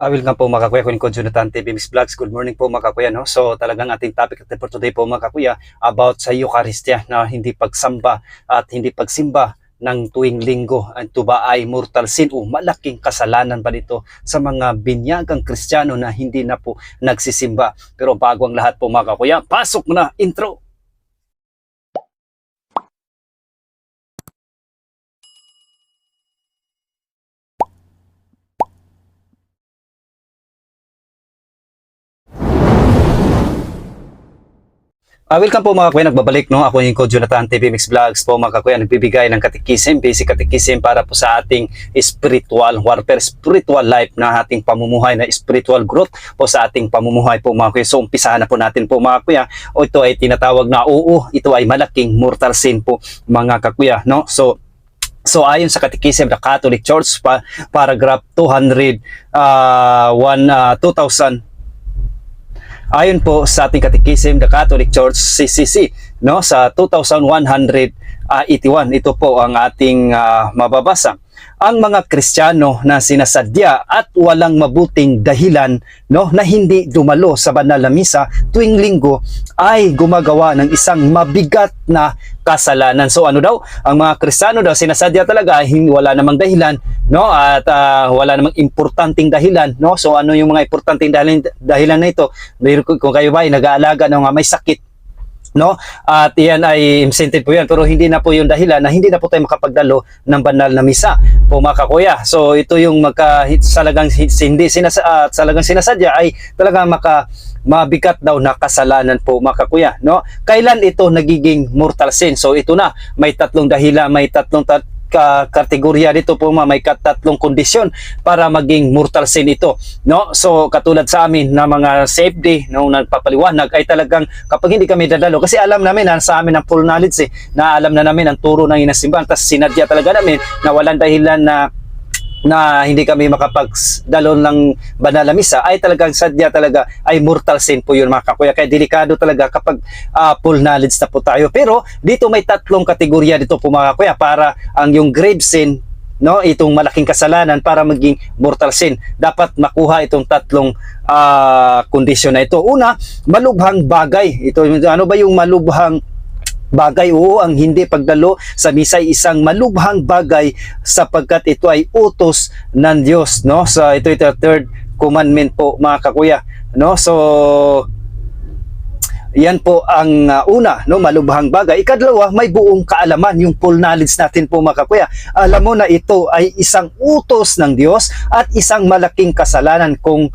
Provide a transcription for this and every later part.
Welcome po mga kakuya, ko Jonathan TV Mix Vlogs. Good morning po mga kakuya. No? So talagang ating topic for today po mga kakuya about sa Eucharistia na hindi pagsamba at hindi pagsimba ng tuwing linggo. Ito ba ay mortal sin o malaking kasalanan ba dito sa mga binyagang Kristiyano na hindi na po nagsisimba? Pero bago ang lahat po mga kakuya, pasok na intro! Welcome po mga kakuya, nagbabalik no. Ako yung Jonathan TV Mix Vlogs po mga kakuya, nagbibigay ng katikisim, basic katikisim para po sa ating spiritual warfare, spiritual life na ating pamumuhay, na spiritual growth po sa ating pamumuhay po mga kuya. So umpisahan na po natin po mga kuya. O ito ay tinatawag na ito ay malaking mortal sin po mga kakuya, no. So ayon sa Catechism of the Catholic Church, paragraph 200 2000. Ayon po sa ating Catechism, the Catholic Church, CCC, no, sa 2181, ito po ang ating mababasa. Ang mga Kristiyano na sinasadya at walang mabuting dahilan, no, na hindi dumalo sa banal na misa tuwing linggo ay gumagawa ng isang mabigat na kasalanan. So ano daw? Ang mga Kristiyano daw sinasadya talaga, wala namang dahilan, no, at wala namang importanteng dahilan, no. So ano yung mga importanteng dahilan na ito? Kung kayo ba ay nag-aalaga ng may sakit, no, at iyan ay incentive po yan, pero hindi na po yung dahilan na hindi na po tayo makapagdalo ng banal na misa po mga kakuya. So ito yung salagang sinasadya ay talagang mabigat daw na kasalanan po mga kakuya, no. Kailan ito nagiging mortal sin? So ito na, may tatlong dahilan, may tatlong kategorya dito po, may tatlong kondisyon para maging mortal sin ito, no. So katulad sa amin na mga safety no, nagpapaliwanag ay talagang kapag hindi kami dadalo, kasi alam namin sa amin ang full knowledge na alam na namin ang turo ng inasimbahan, tapos sinadya talaga namin na walang dahilan na hindi kami makapagdalo ng banal na misa, ay talagang sadya talaga ay mortal sin po yun mga kakuya. Kaya delikado talaga kapag full knowledge na po tayo. Pero dito may tatlong kategorya dito po mga kakuya para ang yung grave sin, no, itong malaking kasalanan, para maging mortal sin dapat makuha itong tatlong kondisyon na ito. Una, malubhang bagay. Ito, ano ba yung malubhang bagay? Oo, ang hindi pagdalo sa misa ay isang malubhang bagay sapagkat ito ay utos ng Diyos, no. So ito third commandment po mga kakuya, no. So yan po ang una, no, malubhang bagay. Ikadalawa, may buong kaalaman, yung full knowledge natin po mga kakuya. Alam mo na ito ay isang utos ng Diyos at isang malaking kasalanan kung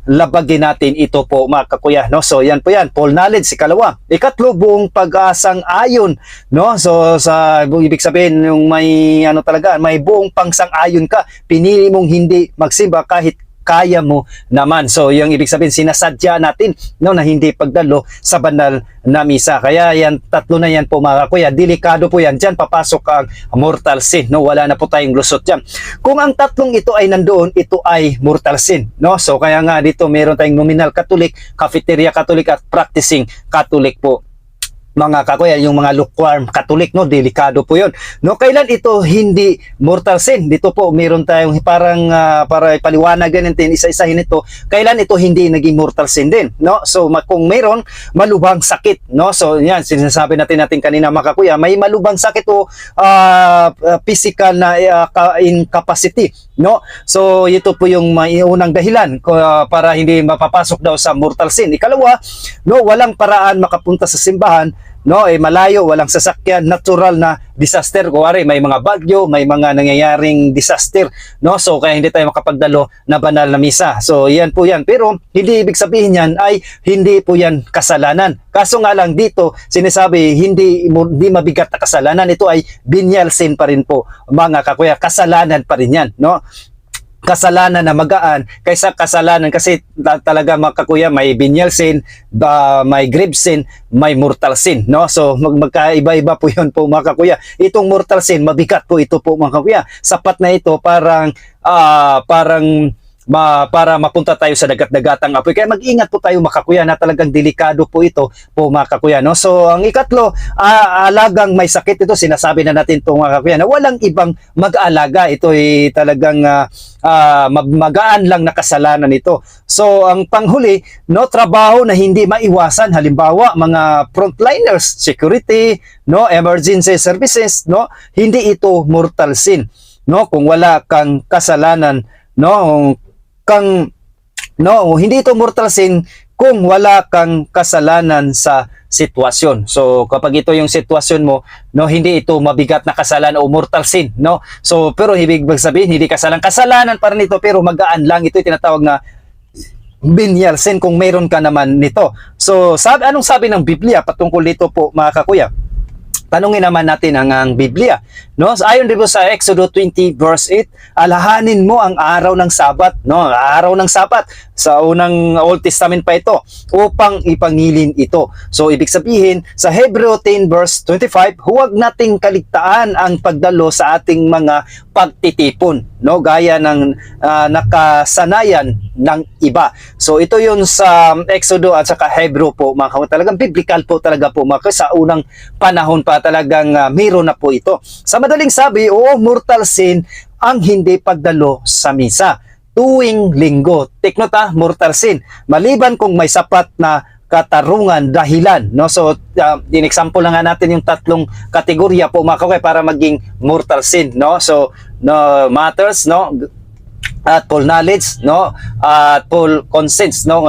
labagin natin ito po mga kakuya, no. So yan po yan, full knowledge. Ikalawa. Ikatlo, buong pag-asang ayon, no. So sa ibig sabihin yung may talaga, may buong pangsang-ayon ka, pinili mong hindi magsimba kahit kaya mo naman. So yung ibig sabihin, sinasadya natin, no, na hindi pagdalo sa banal na misa. Kaya yan, tatlo na yan po mga kuya, delikado po yan. Diyan papasok ang mortal sin, no. Wala na po tayong lusot diyan. Kung ang tatlong ito ay nandoon, ito ay mortal sin, no. So kaya nga dito meron tayong nominal Catholic, cafeteria Catholic at practicing Catholic po mga kakuya. Yung mga lukewarm Catholic, no, delikado po yun, no. Kailan ito hindi mortal sin? Dito po meron tayong parang para paliwanagan natin isa-isahin ito, kailan ito hindi naging mortal sin din, no. So kung meron malubhang sakit, no. So yan, sinasabi natin kanina mga kakuya, may malubhang sakit o physical na incapacity, no. So ito po yung may unang dahilan para hindi mapapasok daw sa mortal sin. Ikalawa, no, walang paraan makapunta sa simbahan, no, malayo, walang sasakyan, natural na disaster, kuwari may mga bagyo, may mga nangyayaring disaster, no. So kaya hindi tayo makapagdalo na banal na misa. So yan po yan, pero hindi ibig sabihin yan ay hindi po yan kasalanan. Kaso nga lang dito sinasabi hindi mabigat na kasalanan, ito ay venial sin pa rin po mga kakuya, kasalanan pa rin yan, no. Kasalanan na magaan kaysa kasalanan, kasi talaga mga kakuya, may venial sin, may grave sin, may mortal sin, no. So magkaiba-iba po yun po mga kakuya. Itong mortal sin, mabigat po ito po mga kakuya. Sapat na ito, parang para mapunta tayo sa dagat-dagatang apoy. Kaya mag-ingat po tayo mga kakuya na talagang delikado po ito po mga kakuya. No? So ang ikatlo, alagang may sakit ito, sinasabi na natin po mga kakuya na walang ibang mag-aalaga. Ito ay talagang magaan lang na kasalanan ito. So ang panghuli, no, trabaho na hindi maiwasan, halimbawa mga frontliners, security, no, emergency services, no, hindi ito mortal sin, no, kung wala kang kasalanan, no, hindi ito mortal sin kung wala kang kasalanan sa sitwasyon. So kapag ito yung sitwasyon mo, no, hindi ito mabigat na kasalanan o mortal sin, no. So pero ibig sabihin hindi kasalanan pa rin ito, pero magaan lang ito, tinatawag na venial sin kung mayroon ka naman nito. So anong sabi ng Biblia patungkol dito po mga kakuya? Tanungin naman natin ang Biblia. No? So, ayon dito sa Exodus 20 verse 8, alhanin mo ang araw ng Sabat, no? Araw ng Sabat sa unang Old Testament pa ito upang ipangilin ito. So ibig sabihin sa Hebreo 10 verse 25, huwag nating kaligtaan ang pagdalo sa ating mga pagtitipon, no? Gaya ng nakasanayan ng iba. So ito yun sa Exodus at saka Hebreo po, mga kawan. Talagang biblical po talaga po mga kawan. Sa unang panahon pa talagang meron na po ito. Sa madaling sabi, mortal sin ang hindi pagdalo sa misa tuwing linggo. Take note, mortal sin. Maliban kung may sapat na katarungan, dahilan, no? So in-example lang nga natin yung tatlong kategorya po mga kawan para maging mortal sin, no? So no matters, no, at full knowledge, no, at full conscience, no,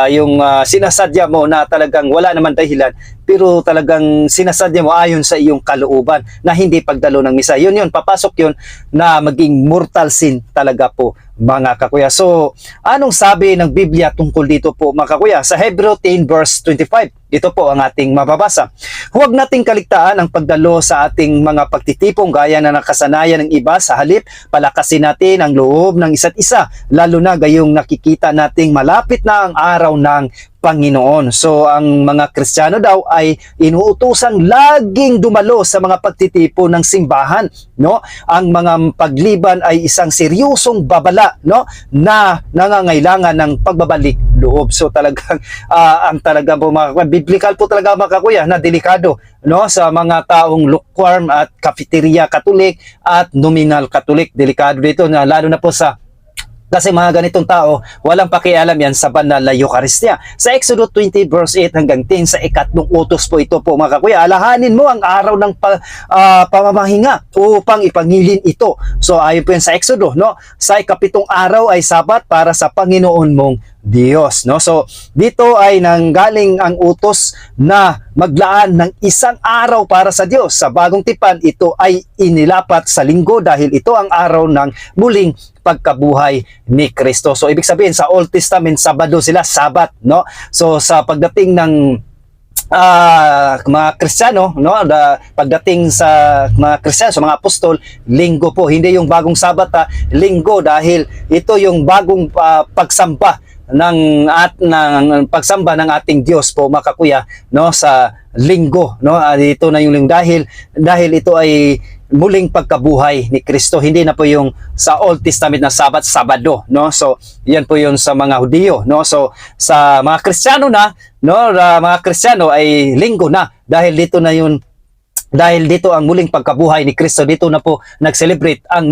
yung sinasadya mo na talagang wala naman dahilan, pero talagang sinasadya mo ayon sa iyong kalooban na hindi pagdalo ng misa. Yun, papasok yun na maging mortal sin talaga po mga kakuya. So, anong sabi ng Biblia tungkol dito po mga kakuya? Sa Hebreo 10 verse 25, ito po ang ating mababasa. Huwag nating kaligtaan ang pagdalo sa ating mga pagtitipong gaya na nakasanayan ng iba, sa halip palakasin natin ang loob ng isa't isa, lalo na gayong nakikita nating malapit na ang araw ng Panginoon. So ang mga Kristiyano daw ay inuutusang laging dumalo sa mga pagtitipon ng simbahan, no? Ang mga pagliban ay isang seryosong babala, no, na nangangailangan ng pagbabalik loob. So talagang ang talagang po mga biblical po talaga mga kuya na delikado, no, sa mga taong lukewarm at cafeteria Katolik at nominal Katolik. Delikado dito na lalo na po kasi mga ganitong tao, walang pakialam yan sa banal na Eucharistia. Sa Exodus 20 verse 8 hanggang 10, sa ikatlong utos po ito po mga kakuya, alhanin mo ang araw ng pamamahinga upang ipangilin ito. So ayon po yan sa Exodus, no? Sa ikapitong araw ay Sabat para sa Panginoon mong Diyos, no? So dito ay nanggaling ang utos na maglaan ng isang araw para sa Diyos. Sa Bagong Tipan, ito ay inilapat sa Linggo dahil ito ang araw ng muling pagkabuhay ni Kristo. So ibig sabihin sa Old Testament, Sabado sila, Sabat, no? So sa pagdating ng mga Kristiyano, no, pagdating sa mga Kristiyano, sa mga apostol, Linggo po, hindi yung bagong Sabat, Linggo, dahil ito yung bagong pagsamba ng pagsamba ng ating Diyos po mga kakuya, no, sa Linggo, no. Ito na yung linggo dahil ito ay muling pagkabuhay ni Kristo, hindi na po yung sa Old Testament na Sabat, Sabado, no. So yan po yun sa mga Hudyo, no. So sa mga Kristiyano na, no, mga Kristiyano ay Linggo na dahil dito ang muling pagkabuhay ni Kristo. Dito na po nag-celebrate ang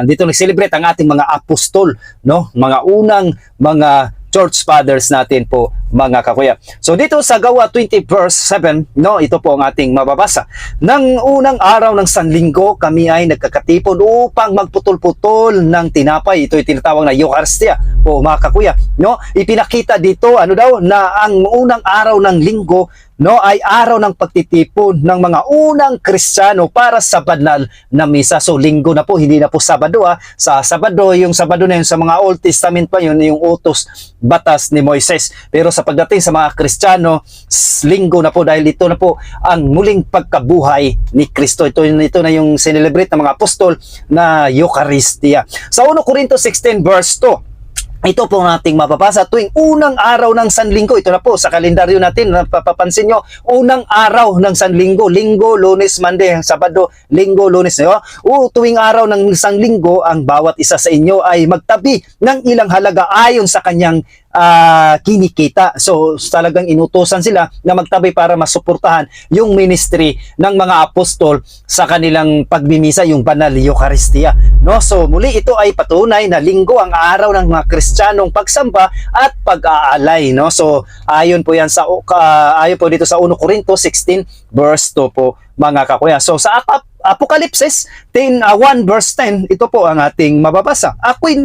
dito nag-celebrate ang ating mga apostol, no, mga unang mga church fathers natin po mga kakuya. So dito sa Gawa 20 verse 7, no, ito po ang ating mababasa. Nang unang araw ng Sanlinggo, kami ay nagkakatipon upang magputol-putol ng tinapay. Ito ay tinatawag na Eucharistia po mga kakuya, no. Ipinakita dito na ang unang araw ng linggo, no, ay araw ng pagtitipon ng mga unang Kristiyano para sa banal na misa. So Linggo na po, hindi na po Sabado. Sa Sabado, yung Sabado na yun sa mga Old Testament pa yun, yung utos batas ni Moises. Pero sa pagdating sa mga Kristiyano, Linggo na po dahil ito na po ang muling pagkabuhay ni Kristo. Ito na yung sinelebrate ng mga apostol na Eucharistia. Sa 1 Corinto 16 verse 2, ito po nating mababasa tuwing unang araw ng Sanlinggo. Ito na po sa kalendaryo natin, napapansin nyo, unang araw ng Sanlinggo, Linggo, Lunes, Monday, Sabado, Linggo, Lunes. No? Tuwing araw ng Sanlinggo, ang bawat isa sa inyo ay magtabi ng ilang halaga ayon sa kanyang kinikita. So talagang inutusan sila na magtabi para masuportahan yung ministry ng mga apostol sa kanilang pagmimisa, yung banal Eucharistia. No? So muli ito ay patunay na Linggo ang araw ng mga Kristiyanong pagsamba at pag-aalay. No? So ayon po yan sa ayon po dito sa 1 Corinto 16 verse 2 po mga kakuya. So sa Apokalipsis 1 verse 10, ito po ang ating mababasa. Ako'y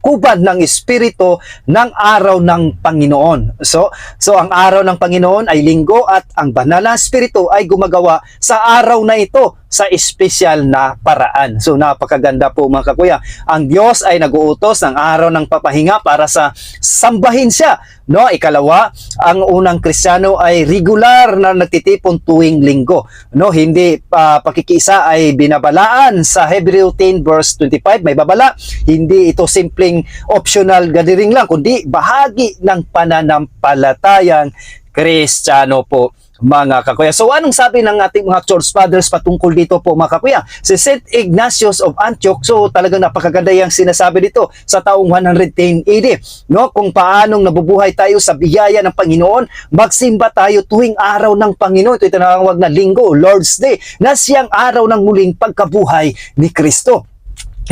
kuban ng Espiritu ng araw ng Panginoon. So ang araw ng Panginoon ay Linggo at ang banal na Espiritu ay gumagawa sa araw na ito sa espesyal na paraan. So napakaganda po mga kakuya. Ang Diyos ay nag-uutos ng araw ng papahinga para sa sambahin siya. No, ikalawa, ang unang Kristiyano ay regular na nagtitipon tuwing Linggo. No, hindi pakikisa ay binabalaan sa Hebrew 10 verse 25, may babala. Hindi ito simpleng optional gathering lang, kundi bahagi ng pananampalatayang Kristiyano po mga kakuya. So anong sabi ng ating mga church fathers patungkol dito po mga kakuya? Si St. Ignatius of Antioch, so talagang napakaganda yung sinasabi dito sa taong 110 AD, no? Kung paanong nabubuhay tayo sa biyaya ng Panginoon, magsimba tayo tuwing araw ng Panginoon. Ito tinatawag na Linggo, Lord's Day, na siyang araw ng muling pagkabuhay ni Kristo.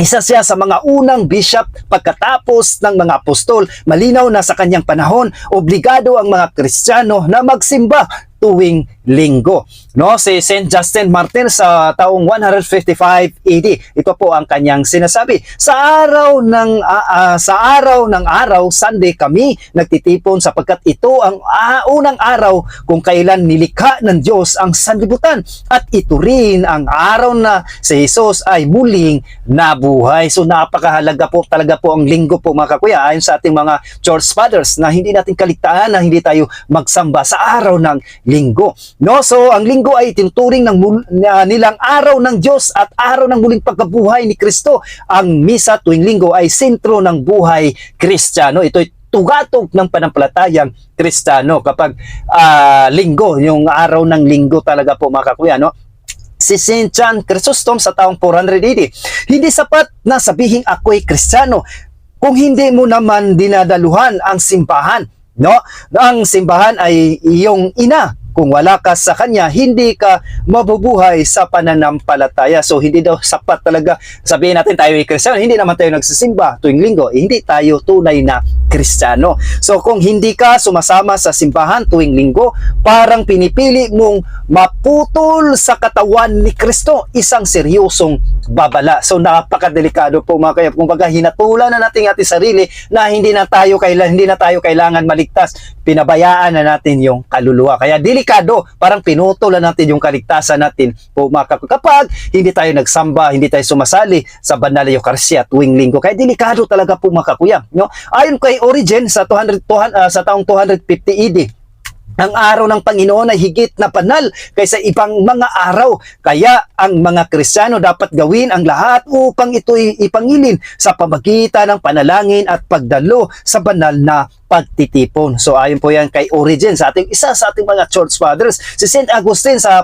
Isa siya sa mga unang bishop pagkatapos ng mga apostol. Malinaw na sa kanyang panahon, obligado ang mga Kristiyano na magsimba tuwing Linggo. No, si St. Justin Martyr sa taong 155 AD, ito po ang kanyang sinasabi. Sa araw ng araw, Sunday, kami nagtitipon sapagkat ito ang unang araw kung kailan nilikha ng Diyos ang sanlibutan, at ito rin ang araw na si Jesus ay muling nabuhay. So napakahalaga po talaga po ang Linggo po mga kakuya, ayon sa ating mga church fathers, na hindi natin kaligtaan na hindi tayo magsamba sa araw ng Linggo. No, so ang Linggo ay tinuturing nilang araw ng Diyos at araw ng muling pagkabuhay ni Kristo. Ang misa tuwing Linggo ay sentro ng buhay Kristiyano. Ito'y tugatog ng panampalatayang Kristiyano kapag Linggo, yung araw ng Linggo talaga po mga kakuya, no? Si St. John Chrysostom sa taong 400 AD, hindi sapat na sabihin ako'y Kristiyano kung hindi mo naman dinadaluhan ang simbahan. No? Ang simbahan ay iyong ina. Kung wala ka sa kanya, hindi ka mabubuhay sa pananampalataya. So hindi daw sapat talaga sabihin natin tayo ay Kristiyano, hindi naman tayo nagsisimba tuwing Linggo, hindi tayo tunay na Kristiyano. So kung hindi ka sumasama sa simbahan tuwing Linggo, parang pinipili mong maputol sa katawan ni Kristo, isang seryosong babala. So napakadelikado po mga kaya, kumbaga hinatulan na natin ating sarili na hindi na tayo kailangan maligtas. Pinabayaan na natin yung kaluluwa. Kaya delikado, parang pinutol na natin yung kaligtasan natin po mga kapag hindi tayo nagsamba, hindi tayo sumasali sa banal na Eucharistia tuwing Linggo. Kaya delikado talaga po mga kakuya. No? Ayon kay Origen sa taong 250 AD, ang araw ng Panginoon ay higit na banal kaysa ibang mga araw. Kaya ang mga Kristiyano dapat gawin ang lahat upang ito'y ipangilin sa pamagitan ng panalangin at pagdalo sa banal na pagtitipon. So ayon po yan kay Origen, isa sa ating mga church fathers. Si St. Augustine sa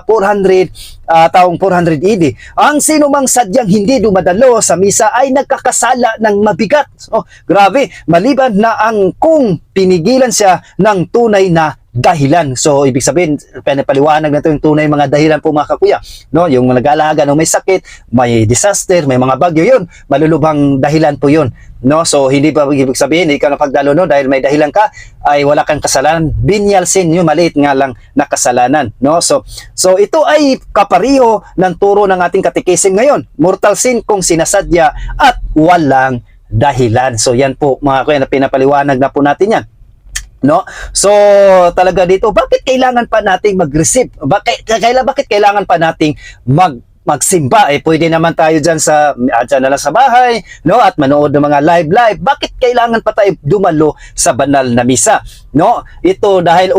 taong 400 AD, ang sino mang sadyang hindi dumadalo sa misa ay nagkakasala ng mabigat. So, grabe, maliban na ang kung pinigilan siya ng tunay na dahilan. So ibig sabihin, pinapaliwanag na ito yung tunay mga dahilan po mga kakuya, no? Yung nag-aalaga ng may sakit, may disaster, may mga bagyo, yun malulubhang dahilan po yun, no? So hindi pa ibig sabihin hindi ka napagdalo, no, dahil may dahilan ka ay wala kang kasalanan. Venial sin yun, maliit nga lang na kasalanan, no? So ito ay kapariho ng turo ng ating katekism ngayon. Mortal sin kung sinasadya at walang dahilan. So yan po mga kuya na pinapaliwanag na po natin yan. No? So talaga dito, bakit kailangan pa nating mag-receive? Bakit kailangan pa nating magsimba? Pwede naman tayo dyan na lang sa bahay, no? At manood ng mga live. Bakit kailangan pa tayo dumalo sa banal na misa? No? Ito dahil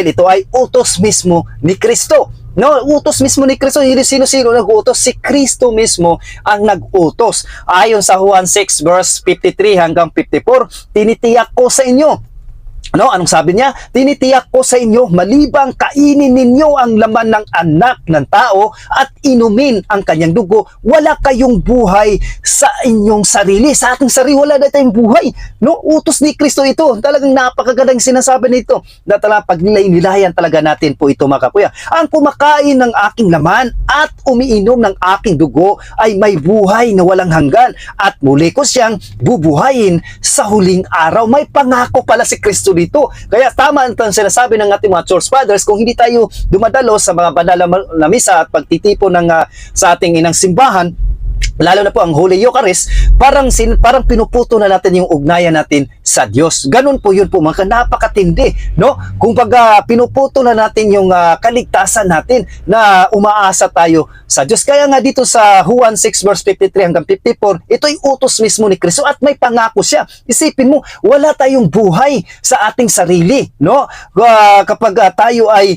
ito ay utos mismo ni Kristo. No, utos mismo ni Kristo. Hindi sino-sino nag-utos, si Kristo mismo ang nag-utos. Ayon sa Juan 6 verse 53 hanggang 54, tinitiyak ko sa inyo. No, anong sabi niya? Tinitiyak ko sa inyo, malibang kainin ninyo ang laman ng anak ng tao at inumin ang kanyang dugo, wala kayong buhay sa inyong sarili. Sa ating sarili, wala na tayong buhay. No, utos ni Kristo ito. Talagang napakagandang sinasabi nito. Na talagang pagnilay-nilayan talaga natin po ito, mga kakuya. Ang kumakain ng aking laman at umiinom ng aking dugo ay may buhay na walang hanggan at muli ko siyang bubuhayin sa huling araw. May pangako pala si Kristo dito. Kaya tama ang sinasabi ng ating mga church fathers, kung hindi tayo dumadalo sa mga banal na misa at pagtitipon ng sa ating inang simbahan, lalo na po ang Holy Eucharist, parang pinuputo na natin yung ugnayan natin sa Diyos. Ganun po yun po, mga napakatindi, no? Kung pinuputo na natin yung kaligtasan natin na umaasa tayo sa Diyos. Kaya nga dito sa Juan 6 verse 53 hanggang 54, ito'y utos mismo ni Kristo at may pangako siya. Isipin mo, wala tayong buhay sa ating sarili, no? Kapag tayo ay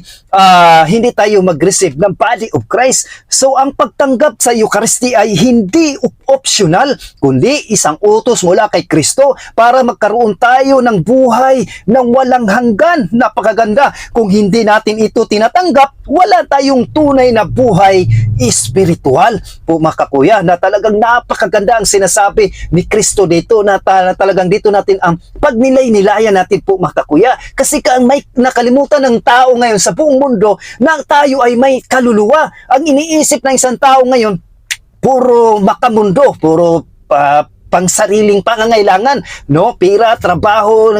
hindi tayo mag-receive ng body of Christ. So ang pagtanggap sa Eucharistia ay hindi optional, kundi isang utos mula kay Kristo para magkaroon tayo ng buhay ng walang hanggan. Napakaganda. Kung hindi natin ito tinatanggap, wala tayong tunay na buhay espiritual. Po mga kakuya, na talagang napakaganda ang sinasabi ni Kristo dito, na talagang dito natin ang pagnilay-nilayan natin po mga kakuya. Kasi may nakalimutan ng tao ngayon sa buong mundo na tayo ay may kaluluwa. Ang iniisip ng isang tao ngayon, puro makamundo, puro pangsariling pangangailangan, no? Pira, trabaho,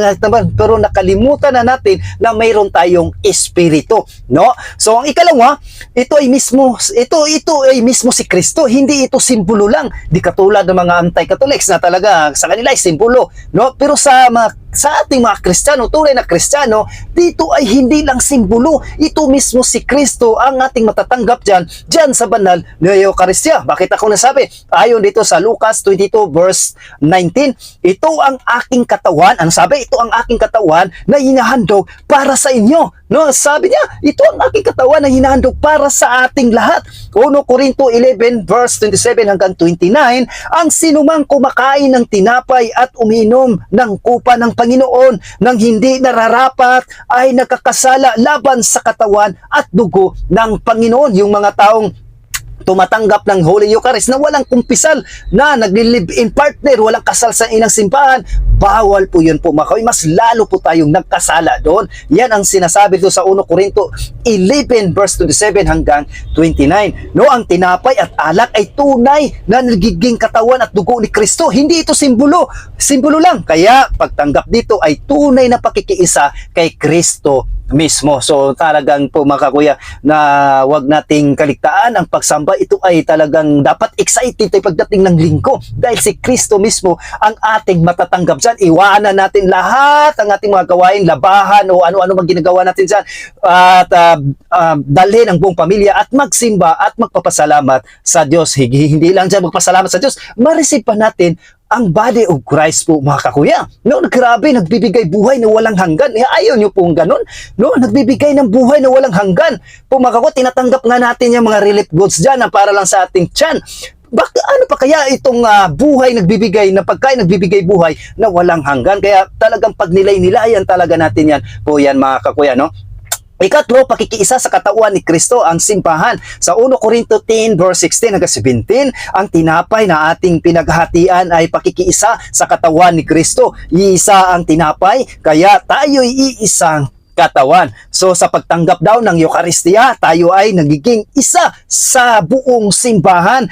pero nakalimutan na natin na mayroon tayong espiritu, no? So ang ikalawa, ito ay mismo si Kristo, hindi ito simbolo lang. Di katulad ng mga anti-Catholics na talaga sa kanila ay simbolo, no? Pero sa ating mga Kristiyano, tunay na Kristiyano, dito ay hindi lang simbolo. Ito mismo si Kristo ang ating matatanggap dyan sa banal na Eucharistia. Bakit ako nasabi? Ayon dito sa Lucas 22 verse 19, ito ang aking katawan. Ano sabi? Ito ang aking katawan na hinahandog para sa inyo. No, sabi niya, ito ang aking katawan na hinahandog para sa ating lahat. 1 Corinto 11 verse 27 hanggang 29, ang sinumang kumakain ng tinapay at uminom ng kupa ng Panginoon nang hindi nararapat ay nagkakasala laban sa katawan at dugo ng Panginoon. Yung mga taong tumatanggap ng Holy Eucharist na walang kumpisal, na nagli-live-in partner, walang kasal sa inang simbahan, bawal po yun po mga kakuya. Mas lalo po tayong nagkasala doon. Yan ang sinasabi doon sa 1 Corinto 11 verse 27 hanggang 29. No, ang tinapay at alak ay tunay na nagiging katawan at dugo ni Kristo. Hindi ito simbolo. Simbolo lang. Kaya pagtanggap dito ay tunay na pakikiisa kay Kristo mismo. So talagang po mga kakuya, na wag nating kaligtaan ang pagsamba. Ito ay talagang dapat excited tayo pagdating ng linggo, dahil si Kristo mismo ang ating matatanggap dyan. Iwanan natin lahat ang ating mga gawain, labahan o ano-ano mang ginagawa natin dyan, at dalhin ang buong pamilya at magsimba at magpapasalamat sa Diyos. Hindi lang dyan magpasalamat sa Diyos, ma-receive pa natin ang body of Christ po mga kakuya. No, grabe, nagbibigay buhay na walang hanggan. Ayaw nyo pong ganun. No, nagbibigay ng buhay na walang hanggan. Po mga kakuya, tinatanggap nga natin yung mga relief goods dyan na para lang sa ating tiyan. Ano pa kaya itong buhay nagbibigay, na pagkain nagbibigay buhay na walang hanggan? Kaya talagang pagnilay-nilayan talaga natin yan po yan mga kakuya, no? Ikatlo, pakikiisa sa katawan ni Kristo ang simbahan. Sa 1 Corinto 10 verse 16 hanggang 17, ang tinapay na ating pinaghatian ay pakikiisa sa katawan ni Kristo. Iisa ang tinapay, kaya tayo'y iisang katawan. So sa pagtanggap daw ng Eucharistia, tayo ay nagiging isa sa buong simbahan.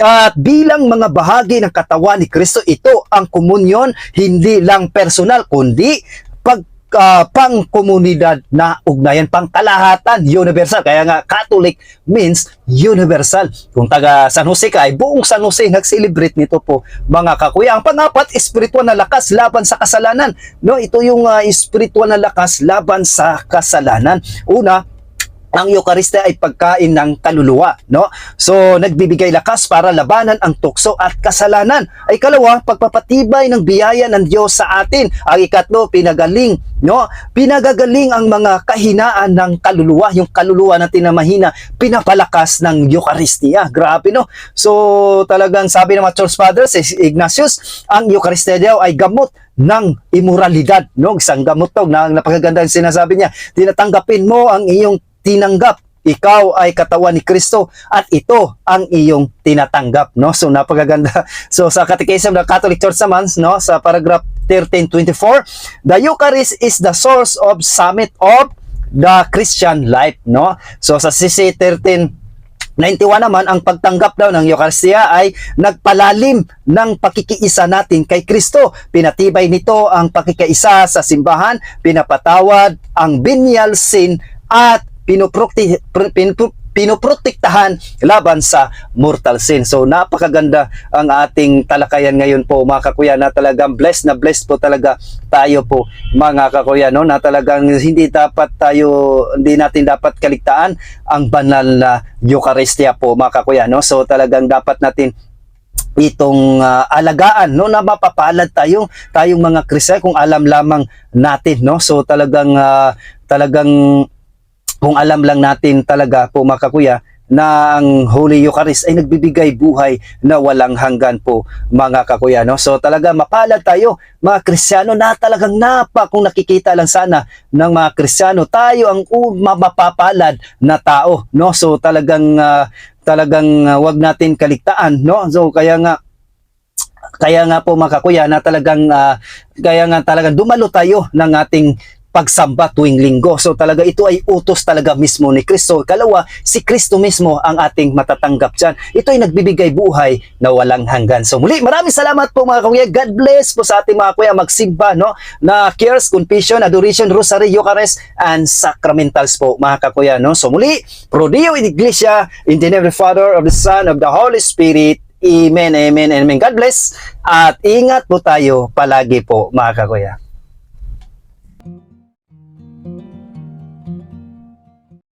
At bilang mga bahagi ng katawan ni Kristo, ito ang komunyon, hindi lang personal, kundi pang-komunidad na ugnayan, pang-kalahatan, universal. Kaya nga, Catholic means universal. Kung taga San Jose ka, ay buong San Jose nag-celebrate nito po, mga kakuya. Ang pangapat, espiritual na lakas laban sa kasalanan. No, ito yung espiritual na lakas laban sa kasalanan. Una, ang Eucharistia ay pagkain ng kaluluwa, no? So, nagbibigay lakas para labanan ang tukso at kasalanan. Ay kalawa, pagpapatibay ng biyaya ng Diyos sa atin. Ang ikatlo, pinagaling, no? Pinagagaling ang mga kahinaan ng kaluluwa, yung kaluluwa natin na mahina, pinapalakas ng Eucharistia. Grabe, no? So, talagang sabi ng mga Church Fathers, Ignatius, ang Eucharistia daw ay gamot ng immoralidad, no? Isang gamot to, na napakaganda yung sinasabi niya. Tinatanggapin mo ang iyong tinanggap. Ikaw ay katawan ni Kristo at ito ang iyong tinatanggap, no? So napakaganda. So sa Catechism ng Catholic Church naman, no, sa paragraph 1324, the Eucharist is the source of summit of the Christian life, no? So sa CC 1391 naman, ang pagtanggap daw ng Eucharistia ay nagpalalim ng pakikiisa natin kay Kristo. Pinatibay nito ang pakikiisa sa simbahan, pinapatawad ang venial sin at pinoprotektahan laban sa mortal sin. So napakaganda ang ating talakayan ngayon po mga kakuya, na talagang blessed na blessed po talaga tayo po mga kakuya, no, na talagang hindi natin dapat kaligtaan ang banal na Eucharistia po mga kakuya, no. So talagang dapat natin itong alagaan, no, na mapapalad tayong mga Kristiyano kung alam lamang natin, no. So talagang kung alam lang natin talaga po mga kakuya na ang Holy Eucharist ay nagbibigay buhay na walang hanggan po mga kakuya, no. So talaga mapalad tayo mga Kristiyano na talagang kung nakikita lang sana ng mga Kristiyano, tayo ang mapapalad na tao, no. So talagang wag natin kaligtaan, no. So kaya nga po mga kakuya na talagang dumalo tayo ng ating pagsamba tuwing linggo. So talaga ito ay utos talaga mismo ni Kristo. Ikalawa, si Kristo mismo ang ating matatanggap dyan. Ito ay nagbibigay buhay na walang hanggan. So muli, maraming salamat po mga kuya. God bless po sa ating mga kuya magsimba, no, na cares, confession, adoration, rosary, Eucharist, and sacramentals po mga kakuya, no. So muli, Pro Deo in Iglesia, in the name of the Father, of the Son, of the Holy Spirit. Amen, amen, amen. God bless at ingat po tayo palagi po mga kakuya.